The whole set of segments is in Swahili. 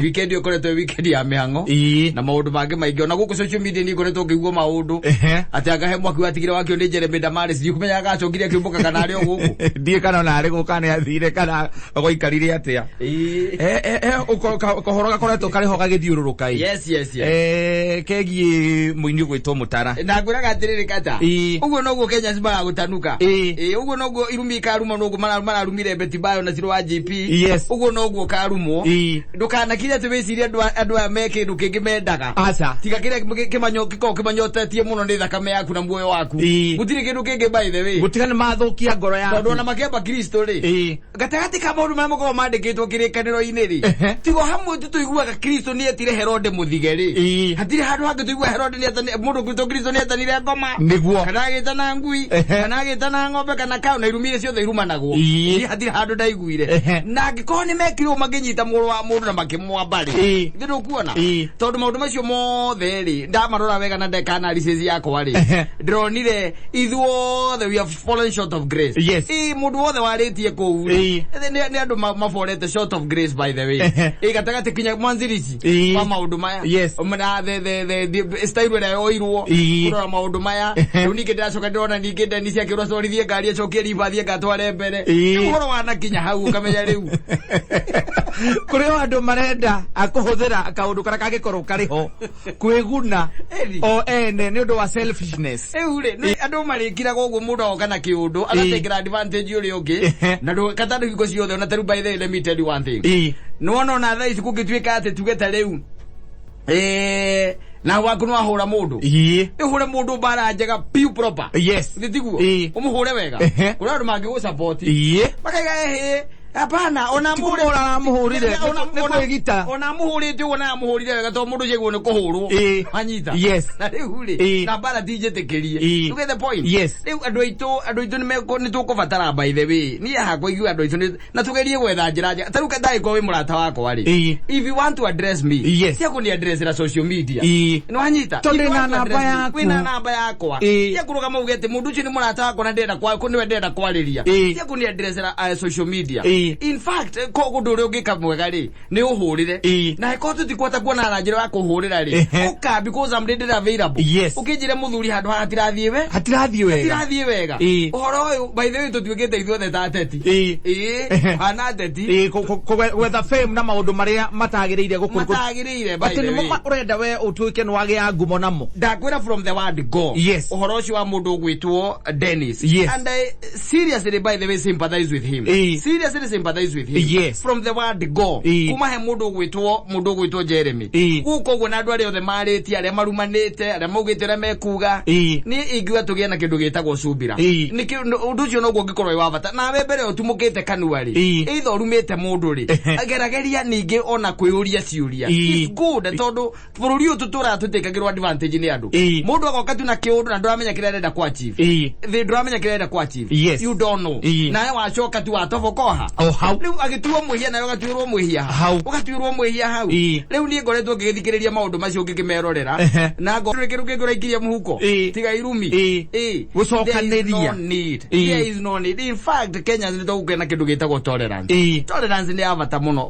Weekend yokoretwo weekend ya mihango na maundu mange maingi ona guku social media ni ngoretwo ngiguo maundu ati agahe mwaki watigire wakio ni Jeremy Damaris ndikumenya agacongire akiumbuka kana ari guku ndie kana na ari guka ni athire kana goikarire atia kohoroga koretwo kariho gagithiururuka yes kegi muini gwitwo Mutara na nguraga atiriri kata uguo noguo Kenya siba gutanuka uguo noguo irumi karuma noguo mararumire Betibayo na Zero wa GP uguo noguo karumo ndukana kire tubeciria andu ameke ndu kingi mendaga acha tiga kire kimanyo kiko kimanyotetie muno ni thakame yaku na muoyo waku gutire kindu kingi by the way gutigane mathukia ngoro yaku tondu na makeba Kristo ri gatagati ka maundu mamoko mandikitwo kirikaniro-ini ri tigo hamwe tuiguaga Kristo ni etire Herode muthige ri hatire handu hangi tuigua Herode ni etane mundu gwitwo Kristo ni etanire ngoma niguo kana agitana ngui kana agitana ng'ombe kana kau na irumire ciothe irumanagwo hatire handu ndaiguire na ngiko ni mekirwo maginyita muru wa mundu na makimwambari ndio kuona tondu maundu macio mothe ri ndamarora wega na ndeka analysis yakwa ri ndronire ithuothe we have fallen short of grace mundu wothe waritie kou ni andu maforete short of grace by the way gatagati kinya mwanzirici kwa maundu maya mna the style ira yoirwo kurora maundu maya unike ndacoka ndona ninge ndani cia kirwa sorithie ngari acokie ribathie ngatware mbere uhoro wana kinya hau ukamenya riu kuri andu marenda akuhuthira akaundu kara kagikorwo kariho kwiguna o ene ni undu wa selfishness ure ni andu marikira goguo mundu okana kiundu agatekira advantage uri ungi na ndo katadu iko ciothe ona taru by the let me tell you one thing no na tha ici kugituika ate tugeta riu na waku no ahura mundu ihure mundu bara njega piu proper nditiguo umuhure wega kuri andu mangi gu support makaiga hapana ona muhurire ona gita ona muhurite ona muhurire wega to mundu jegwo ne kuhurwo anyita na rihuri na bara DJ tekerie you get the point riu andu itu ni tukubatara by the way ni hakwa igu andu itu na tugerie gwetha njira taruka dai ko we murata wako wari if you want to address me sia kuni address na social media no anyita tonde na namba yaku wina namba yakwa sia kuruga maugete mundu uci ni murata wako na ndenda kwa kuni wendenda kwariria sia kuni address na social media in fact ko gudure ugika mwega ri ni uhurire na ko tutikwata kuona na njira ya kuhurira ri uka because I'm ready available ukijire muthuri handu hatirathie wega uhoro uyu by the way tutuigete ithuothe ta ateti ana ateti whether fame na maundu maria matagiriire gukuri by the way urenda we utuike no wage ya ngumo namo ndakwira from the word go uhoro ucio wa mundu gwitwo Dennis and I seriously by the way sympathize with him seriously sympathize with him from the word go kuma he mundu gwitwo Jeremy guko gwo na andu ari othe mariti ari marumanite ari maugitira mekuga ni ingua tugie na kindu gitagwo subira ni undu cio no gwo ngikorwo wa bata na we mbere utumukite kanuari either rumite mundu ri agerageria ningi ona kwiuria ciuria it's good tondu bururi utu turatukagirwa advantage ni andu mundu agoka tu na kiundu na ndramenya kirenda kwa chief they ndramenya kirenda kwa chief you don't know na wacoka tu atobokoha riu agituo muhia na ugatuirwo muhia ugatuirwo muhia hau riu ni ngoretwo ngithikiriria maundu macio ngimerorera na ngorikirukigura ikiria muhuko tiga irumi gucokaniria there is no need in fact Kenya ni tugukena kindu gitagwo tolerance ni avata muno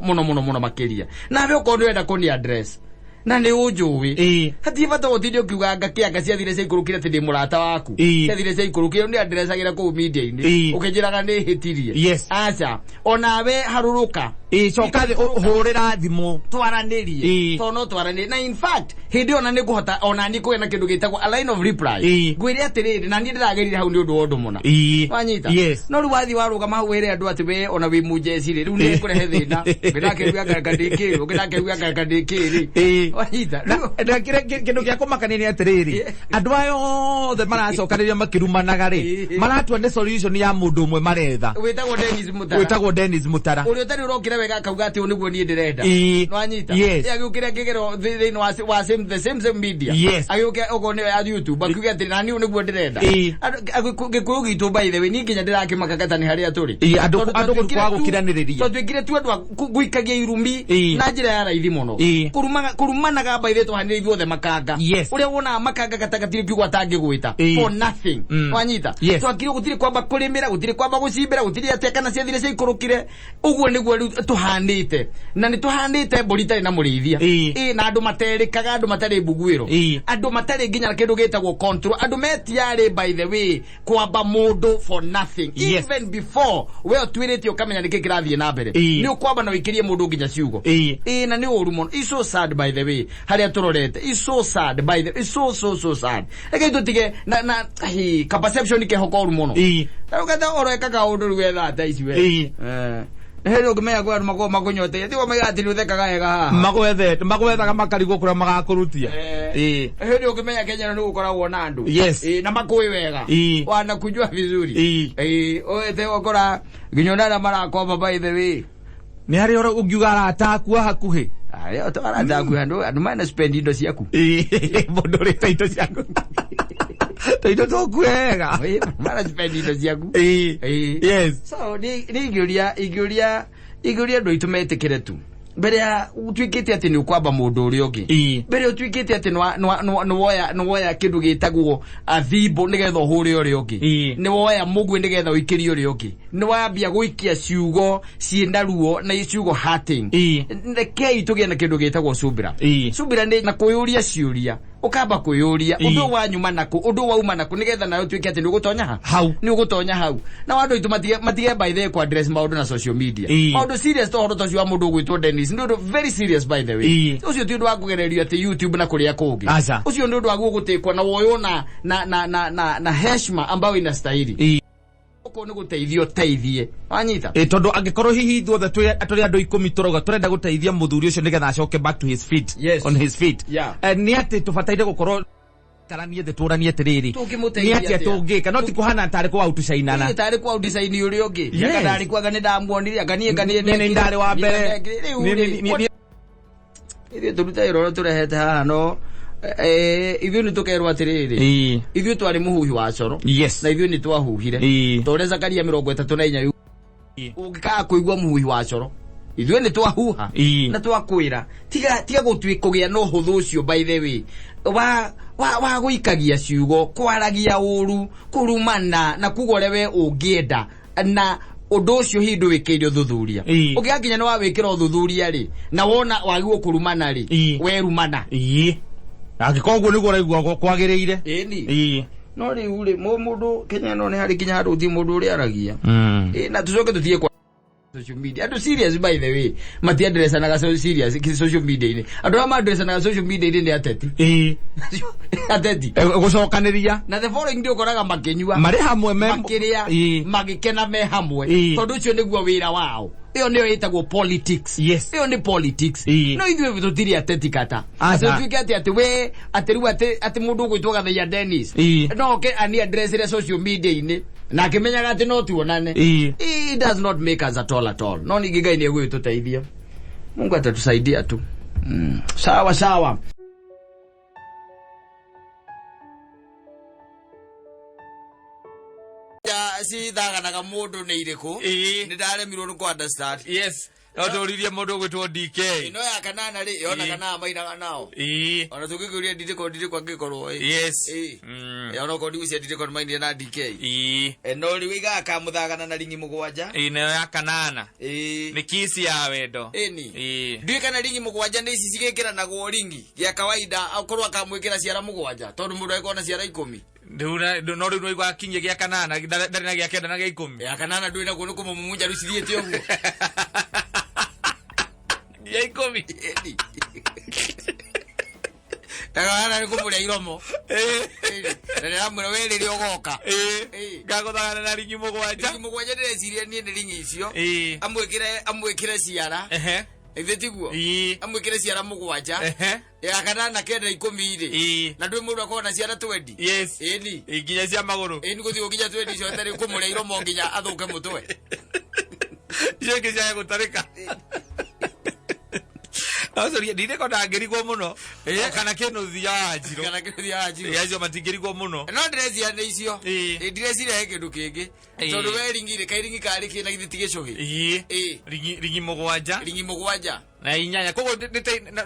makiria na we uko ndwenda kuni address na ni ujuwi hati bata otidio kiuganga kianga ciathire cia ikurukire ti murata waku ciathire cia ikurukire ni addressagira ku media ini ukijiraga ni hitirie acha onawe haruruka cokathi uhurira thimu twaranirie tono twaranirie na in fact hindi ona ni kuhota ona ni kwena kindu gitagwo a line of reply gwire atiriri na ni ndiragerire hau ni undu wondu muna wanyita no ru wathi waruga mahwire andu ati we ona wi mujecire ru ni kurehe thina ngirakeruga ngakandikiro ngirakeruga ngakandikiri wanyita na kindu gya kumakania atiriri andu ayo the maracokaniriria makirumanaga ri maratwa ni solution ya mundu umwe maretha witagwo Dennis Mutara uri utari urokira wega kauga ati uniguo ni ndirenda no anyita agukira kigero thini wa the same media agukira ogo ni ya YouTube akuga ati nani uniguo ndirenda agikuyu gitu by the way ni kinya ndirake makakata ni haria turi andu kwa gukiraniriria so twikire tu andu guikagia irumbi na njira ya raithi muno kurumanaga by the way ithuothe makanga uria wona makanga gatagatire kiugo atangi gwita for nothing wanyita twakire gutire kwamba kurimira gutire kwamba gucimbira gutire atekana ciathire cia ikurukire uguo niguo tuhandite na ni tuhandite borita na murithia na andu materikaga andu matari bugwiro andu matari ginya kindu gitagwo control andu metiare by the way kwamba mundu for nothing even before we twirite ukamenya niki kirathie na mbere ni ukwamba na wikirie mundu ginya ciugo na ni uru muno is so sad by the way haria turorete is so sad by the is so sad ege tutige na ka perception ke hoko uru muno ukata oreka undu rwetha ta iciwe hero gmeya kwa makonyote ti omegati ruthekaga ega magwethaga makarigo kura magakurutia hero gmeya Kenya no gukoragwo na andu na makui wega wana kujua vizuri oete okora ginyonana marakomba by the way ni hari ora ugiugara atakua hakuhi ayo to ara atakua andu mana spend indo ciaku bodore taito ciaku taito to kwega mana spend indo ciaku yes so ni igioria ndo itumetekere tu mbere ya utwikite ati ni ukwamba mundu uri ungi mbere utwikite ati no woya kindu gitagwo athibo nigetha huri uri ungi ni woya mugwe nigetha wikiri uri ungi ni wambia guikia ciugo ciendaruo na ciugo hurting ndekei tugie na kindu gitagwo subira ni na kuyuria ciuria ukamba kuyuria undu wa nyuma naku undu wa uma naku nigetha na utwike ati ni ugutonya hau ni ugutonya hau na wandu itu matige by the kwa address maundu na social media maundu serious to horo to cia mundu gwitwo Dennis ndu very serious by the way ucio ti ndu wa kugererio ati YouTube na kuria kungi ucio ndu wa gugutekwa na woyo na heshima ambayo inastahili uko ni guteithio teithie wanyita tondu angikorwo hihi ithuothe turi andu 10 turoga turenda guteithia muthuri ucio nigetha acoke back to his feet on his feet ni ati tubataire gukorwo taranie the turanie tiriri ni ati atungika no ti kuhana tari kwa utucainana ni tari kwa udesign uri ungi yakadari kwa gane ndamuonire aganie ni ndari wa mbere ni turuta iroro turehete haha no ithuĩ nĩ tukerwo atiriri ithuĩ twari muhuhi wa coro na ithuĩ nĩ twahuhire tore Zakaria 34 ungika kuigwa muhuhi wa coro ithuĩ nĩ twahuha na twakwira tiga gutwikugia no huthu ucio by the way wa guikagia ciugo kwaragia uru kurumana na kugorewe ungienda na undu ucio hindu wikire thuthuria ugiakinya no wawikira thuthuria ri na wona wagio kurumana ri werumana agikoguo niguo raigua kwagiriire no riu ri mundu Kenya no ni hari kinya handu thi mundu uri aragia na tucoke tuthie kwa social media andu serious by the way mati address na serious social media ini andu ma address na social media ini ni ateti ateti gucokaniria na the following ndio koraga makenyua mari hamwe makiria magikena me hamwe tondu ucio niguo wira wao iyo ndio itagwo politics iyo ni politics no ithuĩ tutiri ateti kata atwike ati we ateriu ati mundu gwitwo Gathaiya Dennis no ke ani address ile social media ini na kimenyaga ati no tuonane it does not make us at all no ni gigai ni egwe tuteithia Mungu atatusaidia tu sawa si thaganaga mundu ni iriku ni ndaremirwo ni ku understand Oturirie mundu gwitwo DK ino ya kanana ri yona kana mainaga nao ona tukiguria ndiko ngikorwo yona ko ndiucia ndiko mainire na DK no ri wiga ka muthagana na ringi mugwanja ino ya kanana ni kisi ya wendo ndi kana ringi mugwanja ni ici cigikira na go ringi ya kawaida akorwa akamwikira ciara mugwanja tondu mundu aikona ciara 10 ndura no ri no kinyie gya kanana ndari na gya kenda na gya 10 ya kanana ndui na kuno kumumunja ruciriete uguo ya 10 Tagana ni kumuria iromo na amwe wele ri ogoka gagothana na ringi mugwanja ndeciria ni ringi icio amwikire ciara Ithitiguo amwikire ciara mugwanja ya kanana kenda 10 iri na ndui mundu akona ciara 20 nginya cia maguru ni guthio nginya 20 cio tari kumuria iromo nginya athuke mutwe yeke cia gutarika Azoria ndire ko ndangirigwo muno kana kino thia ajiro yacio matingirigwo muno no ndrezia ne icio ndirezire kindu kingi tondu we ringire kairingi kari kina githiti gicuhi ringi mugwanja na inyanya kogo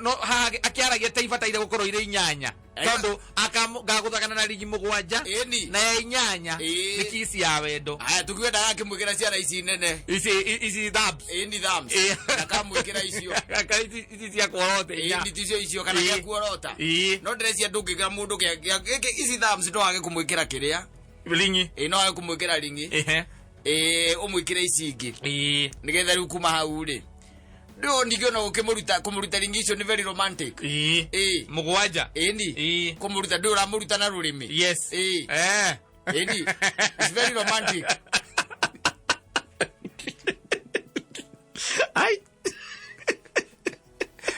no ha akiaragia taifataire gukorwo ire inyanya tondo akaguthagana na rigi mugwanja na inyanya nikisi ya wendo aya tukiwenda akimwikira ciara ici nene ici thumbs ni thumbs akamwikira icio ici cia kuorota ni ticio icio kana ya kuorota no ndrecia ndungiga mundu ici thumbs ndo age kumwikira kiria ringi no age kumwikira ringi umwikire ici ingi nigetha riu kuma hau ri ndo ndigiona kumuruta ringi icio ni very romantic mugwanja ni kumuruta ndo ramuruta na rurimi yes ni it's very romantic ai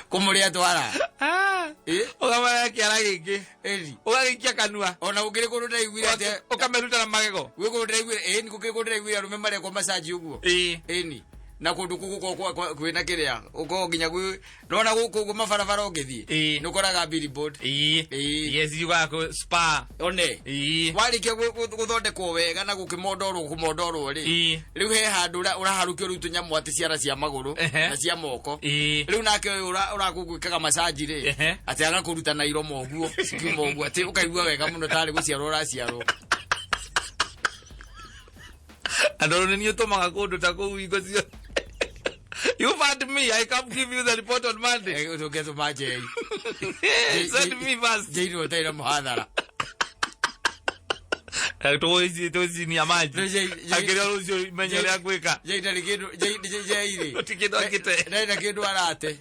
kumuria twara ugamara kiara giki ugagikia kanua ona ugire kuruta igwira te ukameruta na magego wikuruta igwira ni kukikuruta igwira rumemare kwa massage uguo ni na kundu kuguko kwina kiria uko nginya gwi nona guku mabarabara ungithie nukoraga billboard yes yuga spa one warikia guthondekwo wega na kumondorwo ri riu he handu uraharukio riu tunyamu ati ciara cia maguru na cia moko riu nake urakugwikaga massage ri ati aga kuruta na iromo uguo sikiumo uguo ati ukaigua wega muno tari guciarwo uraciarwo adoro ni utomaga kundu ta ku ingo cio. You find me, I come give you the report on Monday. To get to my Jay. Send me first. Jay will tell them how tozi ni amaji akiri arucio menyere agwika Jay ndarikindo Jay otikindo akite na kindu arate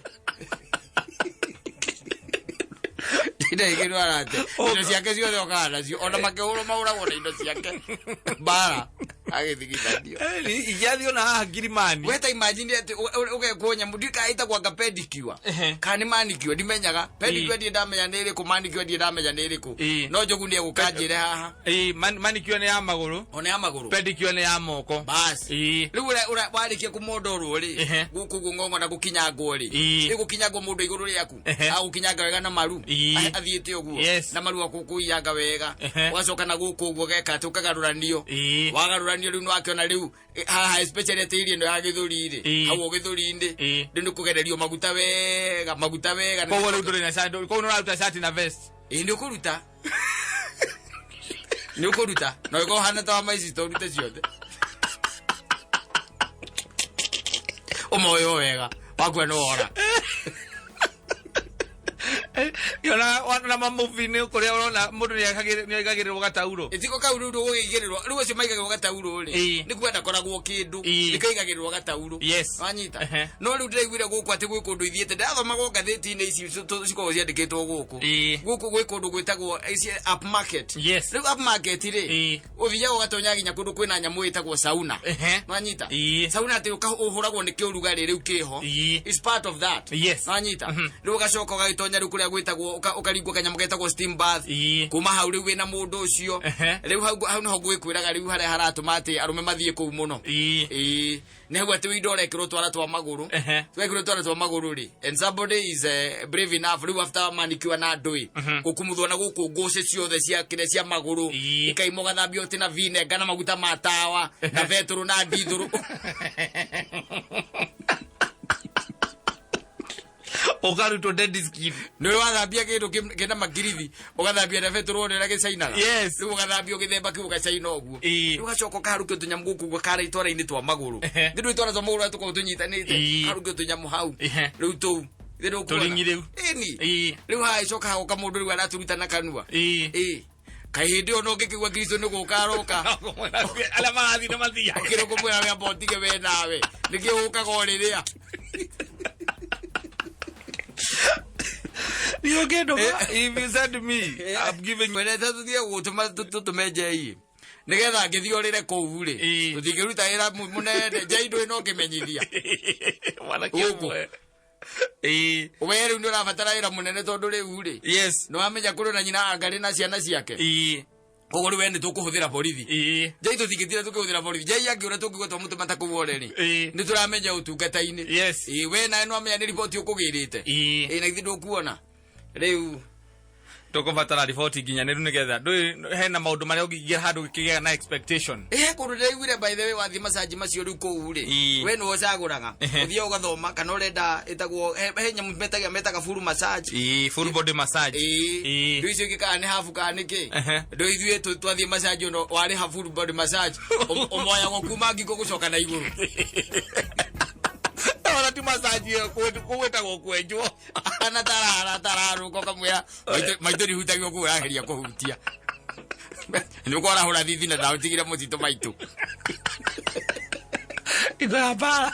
ida kindu arate indo ciake ciothe okana cio ona makehuro maura wona indo ciake bara agithigithanio ijathio na Girimani weta imagine ati ugekuonya mudika ita kwa pedicure kani manicure ndimenyaga pedicure ndi ndamenya niri ku manicure ndi ndamenya niri ku no jogu ndi gukanjire haha manicure ni ya maguru ona ya maguru pedicure ni ya moko bas riu ura warikie ku mondoro ri guku ngongo na gukinyangwo ri gukinyangwo mundu iguru riaku au gukinyanga wega na maru athiite uguo na maru akukuianga wega wacoka na guku uguo geka tukagaruranio wagarura riu no akiona riu haha especially atiri ndo ya githuri ri hawo githuri ndi ndi kugererio maguta wega kwa riu nduri na sando kwa no ruta shati na vest ndi kuruta ni kuruta no go hana ta maici to ruta ciothe omoyo wega wakwe no ora yona wana mamuvi ni kuria urona mundu ni akagirirwo gatauro itiko kauru ndo gugigirirwo riu cio maigagirwo gatauro ri ni kwenda koragwo kindu ikaigagirwo gatauro wanyita no riu ndiraiguire guku ati gwi kundu ithiete ndathoma go gatheti-ini ici cikoragwo ciandikitwo guku gwi kundu gwitagwo up market riu up market ri uthiaga ugatonya nginya kundu kwina nyamu itagwo sauna wanyita sauna ati uhuragwo ni kiurugari riu kiho is part of that wanyita riu ugacoka ugagitonya riu kuria gwitagwo ukaringwo kanyamo getagwo steam bath kuma hau riu wina mundu ucio riu hau no gwikwiraga riu haria haratuma ati arume mathie kuu muno nehu ati windo rekirwo twara twa maguru twekirwo twara twa maguru ri and somebody is brave enough riu after manicure na ndui gukumuthwo na guku nguci ciothe cia kire cia maguru ikaimo gathambio tina vinegar na maguta matawa na vetro na ndithuru ogaruto dead skin no wathambia kindu kina magirithi ugathambia na vetro wone na gicainaga riu ugathambia githemba kiu gacaina uguo riu gacoka kaharukio tunyamu guku gwa kara itwara-ini twa maguru ngiru itwara twa maguru tuko tunyitanite harukio tunyamu hau riu tu thiru turingi riu riu hai coka hagoka mundu riu araturuta na kanua kahindi ono ngikigwa Kristo ni gukaroka ala magathi na mathia kiro kumwira we ambotige we nawe niki ukagoriria you get if you send me I'm giving when that thie gutuma tumeje nigetha ngithiorire kuu ri tuthikiruta ira munene jaindo ino kimenyithia wala kiugo we riu ndurabatara ira munene tondu riu ri no amenya kuru na nyina angari na ciana ciake kogo riu ende tukuhuthira borithi jai tuthikitire tukuhuthira borithi jai angiura tungigwa twa mutuma takuvoreri ni turamenya utungata-ini we na no amenya ni report ukugirite na ithi ndukuona riu tukubatara report ginyanĩru nĩgetha ndũ hena maũndũ marĩa ũngĩgĩa handũ gĩkĩgĩa na expectation kũndũ ndĩraiguire by the way wathi massage macio rĩu kũu rĩ we nĩwe ũcagũraga ũthiĩ ũgathoma kana ũrenda ĩtagwo he nyamũ metaga full massage full body massage ndũ icio ingĩkaga nĩ half kana nĩkĩ ndũ ithuĩ twathiĩ massage ũno warĩ half full body massage ũmoyagwo kuma ngiko gũcoka na igũrũ wala tu massage kuwetagwo kwenjwo ana tararo ko kamwira maitũ hutagio kuraheria kuhutia nĩũkora hũra thithi na ndawa tigire mũtitũ maitũ igora bara